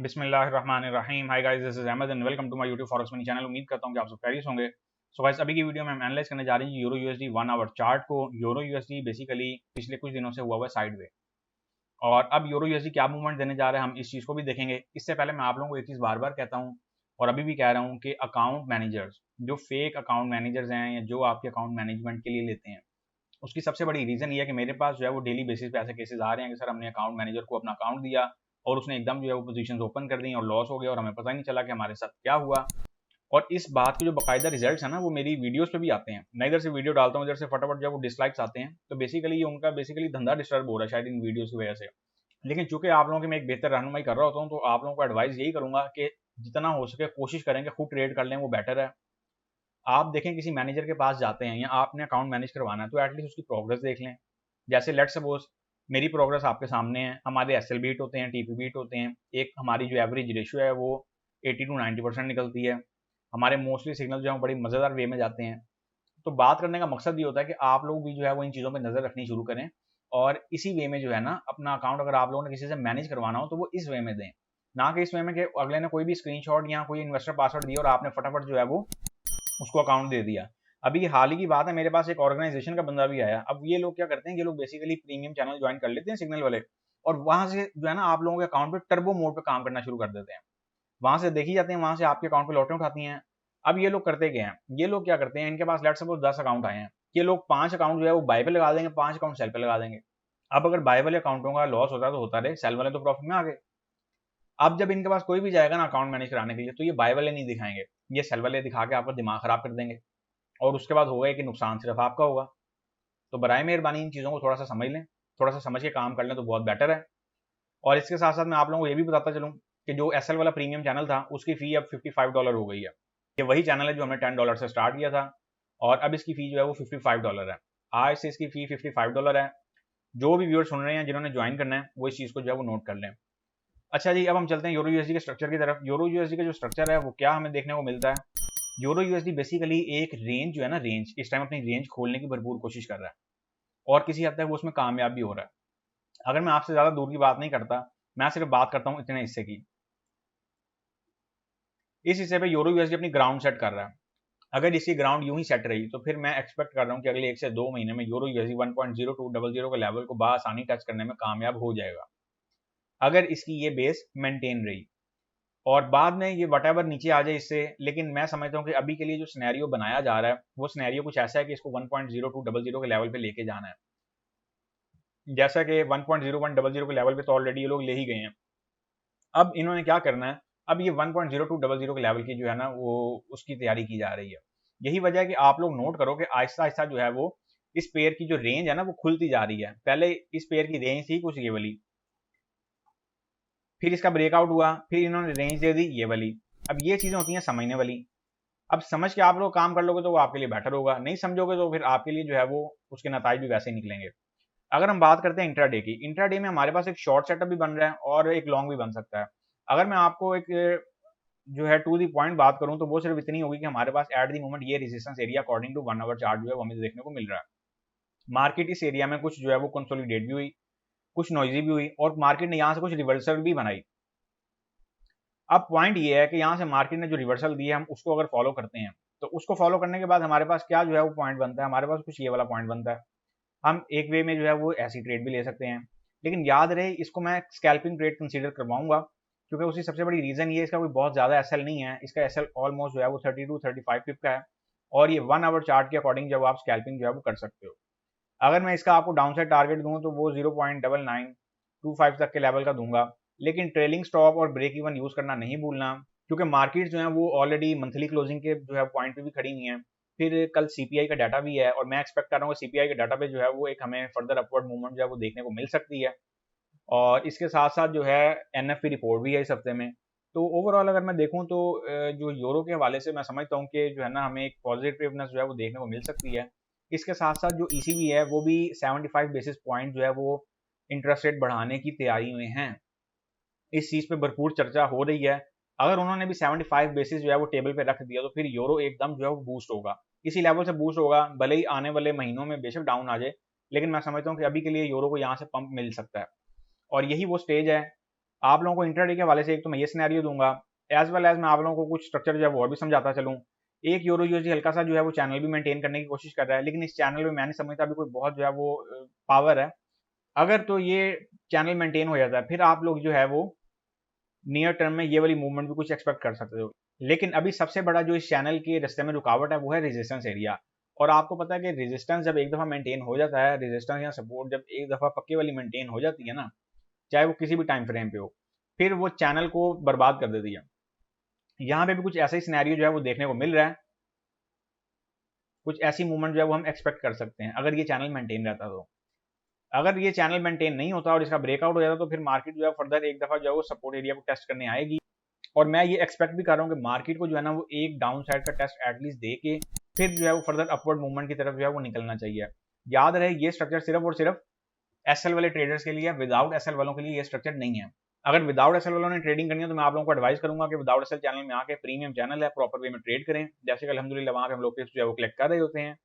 बिस्मिल्लाहिर्रहमानिर्रहीम। Hi guys, this is Ahmed and welcome to my YouTube forex money channel. उम्मीद करता हूं कि आप सब खैरियत होंगे। सो गाइस, अभी की वीडियो में हम एनालाइज करने जा रहे हैं यूरो यूएसडी 1 आवर चार्ट को। यूरो यूएसडी बेसिकली पिछले कुछ दिनों से हुआ हुआ है साइडवे, और अब यूरो यूएसडी क्या मूवमेंट देने जा रहे हैं हम इस चीज़ को भी देखेंगे। इससे पहले मैं आप लोगों को एक चीज़ बार बार कहता हूँ और अभी भी कह रहा हूँ कि अकाउंट मैनेजर्स, जो फेक अकाउंट मैनेजर्स हैं या जो आपके अकाउंट मैनेजमेंट के लिए लेते हैं, उसकी सबसे बड़ी रीज़न ये है कि मेरे पास जो है वो डेली बेसिस पे ऐसे केसेस आ रहे हैं कि सर हमने अकाउंट मैनेजर को अपना अकाउंट दिया और उसने एकदम जो है वो पोजीशंस ओपन कर दी और लॉस हो गया और हमें पता ही नहीं चला कि हमारे साथ क्या हुआ। और इस बात के जो बाकायदा रिजल्ट्स हैं ना, वो मेरी वीडियोस पे भी आते हैं। मैं इधर से वीडियो डालता हूँ, इधर से फटाफट जब वो डिसलाइक्स आते हैं, तो बेसिकली ये उनका बेसिकली धंधा डिस्टर्ब हो रहा है शायद इन वीडियोस की वजह से। लेकिन चूंकि आप लोगों की मैं एक बेहतर रहनुमाई कर रहा होता हूँ, तो आप लोगों को एडवाइस यही करूंगा कि जितना हो सके कोशिश करें कि खुद ट्रेड कर लें, वो बेटर है। आप देखें किसी मैनेजर के पास जाते हैं या आपने अकाउंट मैनेज करवाना है, तो एटलीस्ट उसकी प्रोग्रेस देख लें। जैसे लेट सपोज मेरी प्रोग्रेस आपके सामने है, हमारे एसएल बीट होते हैं, टीपी बीट होते हैं, एक हमारी जो एवरेज रेशियो है वो 80 टू 90% निकलती है। हमारे मोस्टली सिग्नल जो है बड़ी मज़ेदार वे में जाते हैं। तो बात करने का मकसद ये होता है कि आप लोग भी जो है वो इन चीज़ों पर नज़र रखनी शुरू करें, और इसी वे में जो है ना अपना अकाउंट अगर आप लोगों ने किसी से मैनेज करवाना हो तो वो इस वे में दें, ना कि इस वे में कि अगले ने कोई भी स्क्रीनशॉट या कोई इन्वेस्टर पासवर्ड दिया और आपने फटाफट जो है वो उसको अकाउंट दे दिया। अभी हाल ही की बात है, मेरे पास एक ऑर्गेनाइजेशन का बंदा भी आया। अब ये लोग क्या करते हैं, ये लोग बेसिकली प्रीमियम चैनल ज्वाइन कर लेते हैं सिग्नल वाले, और वहां से जो है ना आप लोगों के अकाउंट पे टर्बो मोड पे काम करना शुरू कर देते हैं। वहां से देखी जाते हैं, वहां से आपके अकाउंट पे लौटें उठाती हैं। अब ये लोग करते क्या हैं, ये लोग क्या करते हैं, इनके पास लेट सपोज 10 अकाउंट आए हैं, ये लोग 5 अकाउंट जो है वो बाय पे लगा देंगे, 5 अकाउंट सेल पे लगा देंगे। अब अगर बाय वाले अकाउंटों का लॉस होता है तो होता रहे, सेल वाले तो प्रॉफिट में आ गए। अब जब इनके पास कोई भी जाएगा ना अकाउंट मैनेज कराने के लिए, तो ये बाय वाले नहीं दिखाएंगे, ये सेल वाले दिखा के आपका दिमाग खराब कर देंगे, और उसके बाद होगा कि नुकसान सिर्फ आपका होगा। तो बराए मेहरबानी इन चीज़ों को थोड़ा सा समझ लें, थोड़ा सा समझ के काम कर लें तो बहुत बेटर है। और इसके साथ साथ मैं आप लोगों को ये भी बताता चलूँ कि जो एसएल वाला प्रीमियम चैनल था उसकी फ़ी अब $55 हो गई है। ये वही चैनल है जो हमने $10 से स्टार्ट किया था, और अब इसकी फ़ी जो है वो $55 है। आज से इसकी फ़ी $55 है। जो भी व्यूअर सुन रहे हैं, जिन्होंने ज्वाइन करना है, वो इस चीज़ को जो है वो नोट कर लें। अच्छा जी, अब हम चलते हैं यूरो यूएसडी के स्ट्रक्चर की तरफ। यूरो यूएसडी का जो स्ट्रक्चर है वो क्या हमें देखने को मिलता है। यूरो यूएसडी बेसिकली एक रेंज जो है ना, रेंज इस टाइम अपनी रेंज खोलने की भरपूर कोशिश कर रहा है, और किसी हद तक वो उसमें कामयाब भी हो रहा है। अगर मैं आपसे ज़्यादा दूर की बात नहीं करता, मैं सिर्फ बात करता हूँ इतने हिस्से की। इस हिस्से पे यूरो यूएसडी अपनी ग्राउंड सेट कर रहा है। अगर इसकी ग्राउंड यूं ही सेट रही तो फिर मैं एक्सपेक्ट कर रहा हूँ कि अगले 1 से 2 महीने में यूरो यूएसडी 1.0200 के लेवल को बआसानी टच करने में कामयाब हो जाएगा, अगर इसकी ये बेस मेंटेन रही। और बाद में ये वटेवर नीचे आ जाए इससे, लेकिन मैं समझता हूँ कि अभी के लिए जो सिनेरियो बनाया जा रहा है वो सिनेरियो कुछ ऐसा है कि इसको 1.0200 के लेवल पे लेके जाना है। जैसा कि 1.0100 के लेवल पे तो ऑलरेडी ये लोग ले ही गए हैं। अब इन्होंने क्या करना है, अब ये 1.0200 के लेवल की जो है ना वो उसकी तैयारी की जा रही है। यही वजह है कि आप लोग नोट करो कि आहिस्ता आहिस्ता जो है वो इस पेयर की जो रेंज है ना वो खुलती जा रही है। पहले इस पेयर की रेंज थी कुछ ये वाली, फिर इसका ब्रेकआउट हुआ, फिर इन्होंने रेंज दे दी ये वाली। अब ये चीजें होती हैं समझने वाली। अब समझ के आप लोग काम कर लोगे तो वो आपके लिए बेटर होगा, नहीं समझोगे तो फिर आपके लिए जो है वो उसके नताइज भी वैसे ही निकलेंगे। अगर हम बात करते हैं इंट्राडे की, इंट्राडे में हमारे पास एक शॉर्ट सेटअप भी बन रहा है और एक लॉन्ग भी बन सकता है। अगर मैं आपको एक जो है टू दी पॉइंट बात करूं तो वो सिर्फ इतनी होगी कि हमारे पास एट दी मोमेंट ये resistance area according to 1 hour chart जो है वो हमें देखने को मिल रहा है। मार्केट इस एरिया में कुछ जो है वो कंसोलिडेट भी हुई, कुछ नॉइजी भी हुई, और मार्केट ने यहाँ से कुछ रिवर्सल भी बनाई। अब पॉइंट ये है कि यहाँ से मार्केट ने जो रिवर्सल दी है हम उसको अगर फॉलो करते हैं, तो उसको फॉलो करने के बाद हमारे पास क्या जो है वो पॉइंट बनता है, हमारे पास कुछ ये वाला पॉइंट बनता है। हम एक वे में जो है वो ऐसी ट्रेड भी ले सकते हैं, लेकिन याद रहे इसको मैं स्कैल्पिंग ट्रेड कंसीडर करवाऊंगा, क्योंकि उसकी सबसे बड़ी रीजन ये इसका कोई बहुत ज्यादा एसएल नहीं है। इसका एसएल ऑलमोस्ट जो है वो 32-35 पिप का है, और ये 1 आवर चार्ट के अकॉर्डिंग जब आप स्कैल्पिंग जो है वो कर सकते हो। अगर मैं इसका आपको डाउन साइड टारगेट दूं तो वो 0.9925 तक के लेवल का दूंगा, लेकिन ट्रेलिंग स्टॉप और ब्रेक इवन यूज करना नहीं भूलना, क्योंकि मार्केट जो है वो ऑलरेडी मंथली क्लोजिंग के जो है पॉइंट पे भी खड़ी हुई है। फिर कल सीपीआई का डाटा भी है, और मैं एक्सपेक्ट कर रहा हूँ सीपीआई के डाटा पे जो है वो एक हमें फर्दर अपवर्ड मूवमेंट जो है वो देखने को मिल सकती है। और इसके साथ साथ जो है एनएफपी रिपोर्ट भी है इस हफ्ते में। तो ओवरऑल अगर मैं देखूं तो जो यूरो के हवाले से मैं समझता हूँ कि जो है ना हमें एक पॉजिटिवनेस जो है वो देखने को मिल सकती है। इसके साथ साथ जो ईसीबी है वो भी 75 बेसिस पॉइंट जो है वो इंटरेस्ट रेट बढ़ाने की तैयारी में है। इस चीज़ पे भरपूर चर्चा हो रही है। अगर उन्होंने भी 75 बेसिस जो है वो टेबल पे रख दिया तो फिर यूरो एकदम जो है वो बूस्ट होगा, इसी लेवल से बूस्ट होगा। भले ही आने वाले महीनों में बेशक डाउन आ जाए, लेकिन मैं समझता हूँ कि अभी के लिए यूरो को यहाँ से पंप मिल सकता है, और यही वो स्टेज है। आप लोगों को इंट्राडे के हवाले से एक तो मैं ये सिनेरियो दूंगा, एज वेल एज मैं आप लोगों को कुछ स्ट्रक्चर जो है वो और भी समझाता चलूँ। एक यूरो यूएसडी हल्का सा जो है वो चैनल भी मेंटेन करने की कोशिश कर रहा है, लेकिन इस चैनल में मैं नहीं समझता अभी कोई बहुत जो है वो पावर है। अगर तो ये चैनल मेंटेन हो जाता है फिर आप लोग जो है वो नियर टर्म में ये वाली मूवमेंट भी कुछ एक्सपेक्ट कर सकते हो। लेकिन अभी सबसे बड़ा जो इस चैनल के रास्ते में रुकावट है वो है रेजिस्टेंस एरिया। और आपको पता है कि रेजिस्टेंस जब एक दफा मेंटेन हो जाता है, रेजिस्टेंस या सपोर्ट जब एक दफा पक्के वाली मेंटेन हो जाती है ना, चाहे वो किसी भी टाइम फ्रेम पे हो, फिर वो चैनल को बर्बाद कर देती है। यहाँ पे भी कुछ ऐसा ही सिनेरियो जो है वो देखने को मिल रहा है, कुछ ऐसी मूवमेंट जो है वो हम एक्सपेक्ट कर सकते हैं अगर ये चैनल मेंटेन रहता तो। अगर ये चैनल मेंटेन नहीं होता और इसका ब्रेकआउट हो जाता तो फिर मार्केट जो है फर्दर एक दफा जो है वो सपोर्ट एरिया को टेस्ट करने आएगी। और मैं ये एक्सपेक्ट भी कर रहा हूँ कि मार्केट को जो है ना वो एक डाउन साइड का टेस्ट एटलीस्ट दे के फिर जो है वो फर्दर अपवर्ड मूवमेंट की तरफ जो है वो निकलना चाहिए। याद रहे ये स्ट्रक्चर सिर्फ और सिर्फ एसएल वाले ट्रेडर्स के लिए, विदाउट एसएल वालों के लिए ये स्ट्रक्चर नहीं है। अगर विदाउट एसएल वालों ने ट्रेडिंग करनी है तो मैं आप लोगों को एडवाइस करूंगा कि विदाउट एसएल चैनल में आके प्रीमियम चैनल है प्रॉपर वे में ट्रेड करें, जैसे कि अल्हम्दुलिल्लाह वहां पे हम लोग जो है वो कलेक्ट कर रहे होते हैं।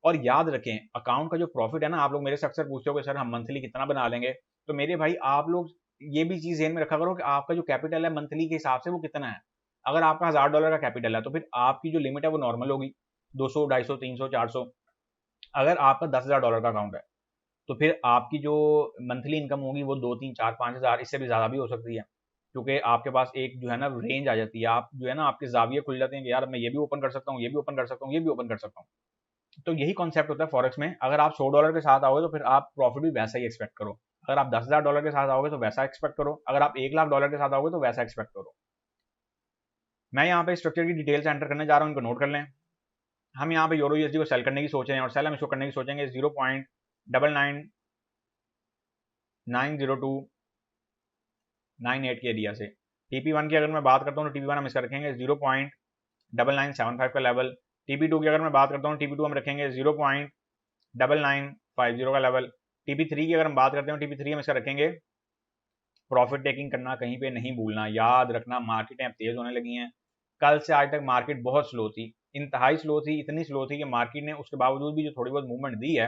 और याद रखें अकाउंट का जो प्रॉफिट है ना, आप लोग मेरे से अक्सर पूछते हो कि सर हम मंथली कितना बना लेंगे, तो मेरे भाई आप लोग ये भी चीज ध्यान में रखा करो कि आपका जो कैपिटल है मंथली के हिसाब से वो कितना है। अगर आपका $1000 का कैपिटल है तो फिर आपकी जो लिमिट है वो नॉर्मल होगी 200, 250, 300, 400। अगर आपका $10,000 का अकाउंट है तो फिर आपकी जो मंथली इनकम होगी वो 2, 3, 4, 5 हज़ार, इससे भी ज़्यादा भी हो सकती है, क्योंकि आपके पास एक जो है ना रेंज आ जाती है। आप जो है ना आपके जाविये खुल जाते हैं कि यार मैं ये भी ओपन कर सकता हूँ, ये भी ओपन कर सकता हूँ, ये भी ओपन कर सकता हूँ। तो यही कॉन्सेप्ट होता है फॉरेक्स में। अगर आप $100 के साथ आओगे तो फिर आप प्रॉफिट भी वैसा ही एक्सपेक्ट करो। अगर आप $10,000 के साथ आओगे तो वैसा एक्सपेक्ट करो। अगर आप $1,00,000 के साथ आओगे तो वैसा एक्सपेक्ट करो। मैं यहाँ पे स्ट्रक्चर की डिटेल्स एंटर करने जा रहा हूँ, इनको नोट कर लें। हम यहाँ पे यूरो यूएसडी को सेल करने की सोच रहे हैं और सेल हम इसको करने की सोचेंगे 0.99998 के एरिया से। TP1 की अगर मैं बात करता हूँ तो TP1 हम इसका रखेंगे 0.9975 का लेवल। TP2 की अगर मैं बात करता हूँ TP2 हम रखेंगे 0.9950 का लेवल। TP3 की अगर हम बात करते हैं TP3 हम इसका रखेंगे, प्रॉफिट टेकिंग करना कहीं पे नहीं भूलना। याद रखना मार्केटें अब तेज होने लगी हैं। कल से आज तक मार्केट बहुत स्लो थी, इंतहाई स्लो थी, इतनी स्लो थी कि मार्केट ने उसके बावजूद भी जो थोड़ी बहुत मूवमेंट दी है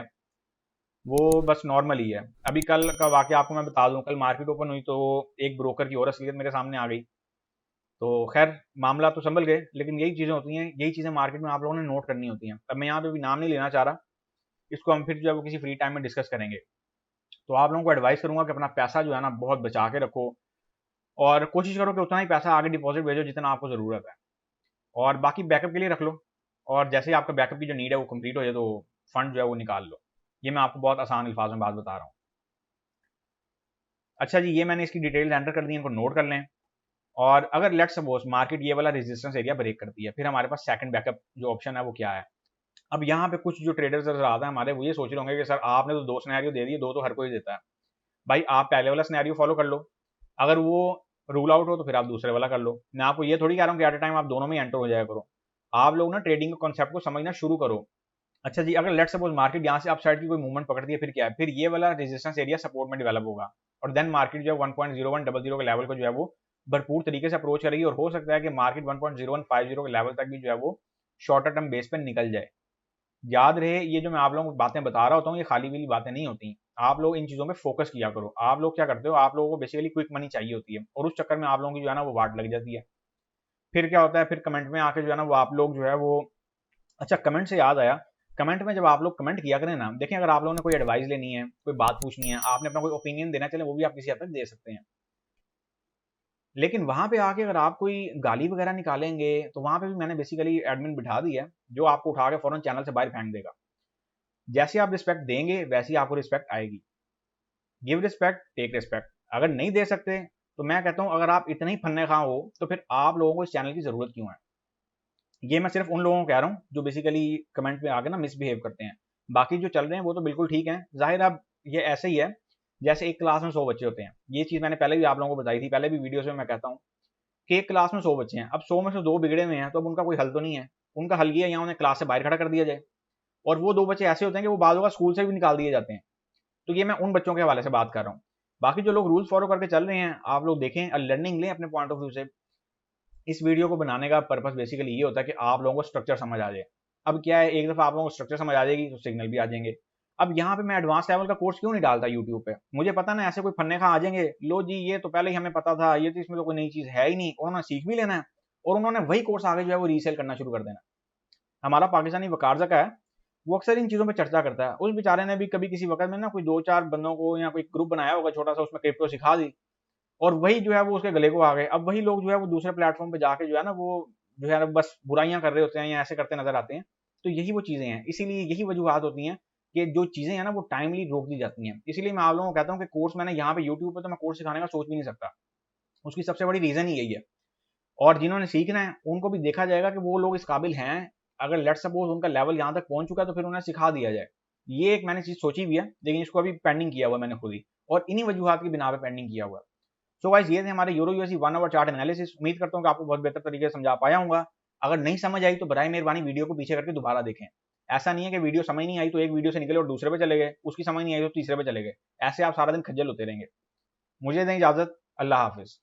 वो बस नॉर्मल ही है। अभी कल का वाकया आपको मैं बता दूं, कल मार्केट ओपन हुई तो एक ब्रोकर की और असलियत मेरे सामने आ गई। तो खैर मामला तो संभल गए, लेकिन यही चीज़ें होती हैं, यही चीज़ें मार्केट में आप लोगों ने नोट करनी होती हैं। अब मैं यहाँ पे भी नाम नहीं लेना चाह रहा, इसको हम फिर जो है वो किसी फ्री टाइम में डिस्कस करेंगे। तो आप लोगों को एडवाइस करूंगा कि अपना पैसा जो है ना बहुत बचा के रखो और कोशिश करो कि उतना ही पैसा आगे डिपॉजिट भेजो जितना आपको ज़रूरत है, और बाकी बैकअप के लिए रख लो। और जैसे ही आपका बैकअप की जो नीड है वो कंप्लीट हो जाए तो फंड जो है वो निकाल लो। ये मैं आपको बहुत आसान अल्फाज में बात बता रहा हूँ। अच्छा जी, ये मैंने इसकी डिटेल्स एंटर कर दी, इनको नोट कर लें। और अगर लेट सपोज मार्केट ये वाला रेजिस्टेंस एरिया ब्रेक करती है, फिर हमारे पास सेकंड बैकअप जो ऑप्शन है वो क्या है। अब यहाँ पे कुछ जो ट्रेडर्स नजर आता है हमारे, वो ये सोच रहे होंगे कि सर आपने तो 2 सिनेरियो दे दिए, 2 तो हर कोई देता है। भाई आप पहले वाला सिनेरियो फॉलो कर लो, अगर वो रूल आउट हो तो फिर आप दूसरे वाला कर लो। मैं आपको ये थोड़ी कह रहा हूँ कि एट अ टाइम आप दोनों में एंटर हो जाया करो। आप लोग ना ट्रेडिंग के कॉन्सेप्ट को समझना शुरू करो। अच्छा जी, अगर लेट सपोज मार्केट यहाँ से अपसाइड की कोई मूवमेंट पकड़ती है, फिर क्या है, फिर ये वाला रेजिस्टेंस एरिया सपोर्ट में डेवलप होगा और देन मार्केट जो है 1.0100 के लेवल को जो है वो भरपूर तरीके से अप्रोच करेगी और हो सकता है कि मार्केट 1.0150 के लेवल तक भी जो है वो शॉर्टर टर्म बेस पे निकल जाए। याद रहे ये जो मैं आप लोगों को बातें बता रहा होता हूँ ये खाली वाली बातें नहीं होती। आप लोग इन चीजों पे फोकस किया करो। आप लोग क्या करते हो, आप लोगों को बेसिकली क्विक मनी चाहिए होती है और उस चक्कर में आप लोगों की जो है ना वो वाट लग जाती है। फिर क्या होता है, फिर कमेंट में आके जो है ना वो आप लोग जो है वो, अच्छा कमेंट से याद आया, कमेंट में जब आप लोग कमेंट किया करें ना, देखें अगर आप लोगों ने कोई एडवाइस लेनी है, कोई बात पूछनी है, आपने अपना कोई ओपिनियन देना, चले वो भी आप किसी हद तक दे सकते हैं। लेकिन वहां पे आके अगर आप कोई गाली वगैरह निकालेंगे तो वहां पे भी मैंने बेसिकली एडमिन बिठा दी है जो आपको उठा के फौरन चैनल से बाहर फेंक देगा। जैसे आप रिस्पेक्ट देंगे वैसी आपको रिस्पेक्ट आएगी। Give respect take respect. अगर नहीं दे सकते तो मैं कहता हूं अगर आप इतने ही फन्ने खा हो तो फिर आप लोगों को इस चैनल की जरूरत क्यों है। ये मैं सिर्फ उन लोगों को कह रहा हूँ जो बेसिकली कमेंट में आके ना मिसबिहेव करते हैं। बाकी जो चल रहे हैं वो तो बिल्कुल ठीक है। जाहिर अब ये ऐसे ही है जैसे एक क्लास में 100 बच्चे होते हैं। ये चीज मैंने पहले भी आप लोगों को बताई थी, पहले भी वीडियोस में मैं कहता हूँ कि एक क्लास में 100 बच्चे हैं, अब 100 में से 2 बिगड़े हुए हैं तो अब उनका कोई हल तो नहीं है। उनका हल ये है या उन्हें क्लास से बाहर खड़ा कर दिया जाए, और वो 2 बच्चे ऐसे होते हैं कि वो बाद होगा स्कूल से भी निकाल दिए जाते हैं। तो ये मैं उन बच्चों के हवाले से बात कर रहा हूँ। बाकी जो लोग रूल्स फॉलो करके चल रहे हैं आप लोग देखें और लर्निंग लें अपने पॉइंट ऑफ व्यू से। इस वीडियो को बनाने का पर्पस बेसिकली ये होता है कि आप लोगों को स्ट्रक्चर समझ आ जाए। अब क्या है, एक दफा आप लोगों को स्ट्रक्चर समझ आ जाएगी तो सिग्नल भी आ जाएंगे। अब यहाँ पे मैं एडवांस लेवल का कोर्स क्यों नहीं डालता यूट्यूब पे? मुझे पता ना ऐसे कोई फन्ने खा आ जाएंगे, लो जी ये तो पहले ही हमें पता था, ये तो इसमें तो कोई नई चीज है ही नहीं, उन्होंने सीख भी लेना है और उन्होंने वही कोर्स आगे जो है वो रीसेल करना शुरू कर देना। हमारा पाकिस्तानी वकार जका है, वो अक्सर इन चीजों पे चर्चा करता है। उस बेचारे ने भी कभी किसी वक्त में ना कोई 2-4 बंदों को या कोई ग्रुप बनाया होगा छोटा सा, उसमें क्रिप्टो सिखा दी और वही जो है वो उसके गले को आ गए। अब वही लोग जो है वो दूसरे प्लेटफॉर्म पे जाके जो है ना वो जो है ना बस बुराइयां कर रहे होते हैं या ऐसे करते नजर आते हैं। तो यही वो चीजें हैं, इसीलिए यही वजूहत होती हैं कि जो चीजें हैं ना वो टाइमली रोक दी जाती हैं। इसीलिए मैं आप लोगों को कहता हूँ कि कोर्स मैंने यहाँ पे यूट्यूब पे तो मैं कोर्स सिखाने का सोच भी नहीं सकता। उसकी सबसे बड़ी रीजन ही यही है। और जिन्होंने सीखना है उनको भी देखा जाएगा कि वो लोग इस काबिल हैं, अगर लेट सपोज उनका लेवल यहाँ तक पहुंच चुका है तो फिर उन्हें सिखा दिया जाए। ये एक मैंने चीज सोची भी है, लेकिन इसको अभी पेंडिंग किया हुआ है मैंने खुद ही, और इन्हीं वजूहत की बिना पे पेंडिंग किया हुआ है। सो गाइस ये थे हमारे euro USD 1 hour chart analysis. उम्मीद करता हूँ कि आपको बहुत बेहतर तरीके से समझा पाया हूँ। अगर नहीं समझ आई तो बराए मेहरबानी वीडियो को पीछे करके दोबारा देखें। ऐसा नहीं है कि वीडियो समझ नहीं आई तो एक वीडियो से निकले और दूसरे पे चले गए, उसकी समझ नहीं आई तो तीसरे पे चले गए। ऐसे आप सारा दिन खज्जल होते रहेंगे। मुझे दें इजाजत, अल्लाह हाफिज।